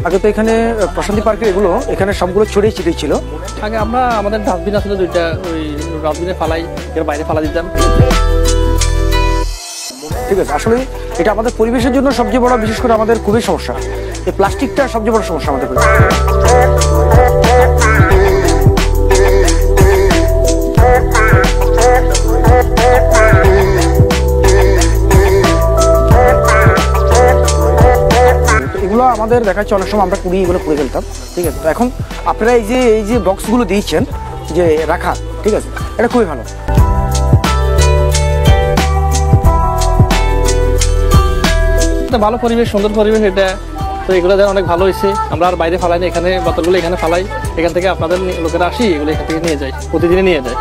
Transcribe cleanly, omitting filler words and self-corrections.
আগে তো এখানে প্রশান্তি পার্কের এগুলো এখানে সবগুলো ছড়িয়ে ছিটিয়ে ছিল। আগে আমরা আমাদের ডাস্টবিন আসলে দুইটা, ওই ডাস্টবিনে ফালাই, এর বাইরে ফালা দিতাম। ঠিক আছে, আসলে এটা আমাদের পরিবেশের জন্য সবচেয়ে বড়, বিশেষ করে আমাদের খুবই সমস্যা। এই প্লাস্টিকটা সবচেয়ে বড় সমস্যা আমাদের। এগুলো আমাদের দেখা যাচ্ছে অনেক সময় আমরা কুড়িয়ে এগুলো পুড়ে ফেলতাম। ঠিক আছে, তো এখন আপনারা এই যে বক্সগুলো দিয়েছেন যে রাখা, ঠিক আছে, এটা খুবই ভালো। ভালো পরিবেশ, সুন্দর পরিবেশ এটা। তো এগুলো যেন অনেক ভালো হয়েছে। আমরা আর বাইরে ফালাই না, এখানে বোতলগুলো এখানে ফালাই। এখান থেকে আপনাদের লোকেরা আসি, এগুলো এখান থেকে নিয়ে যায়, প্রতিদিনে নিয়ে যায়।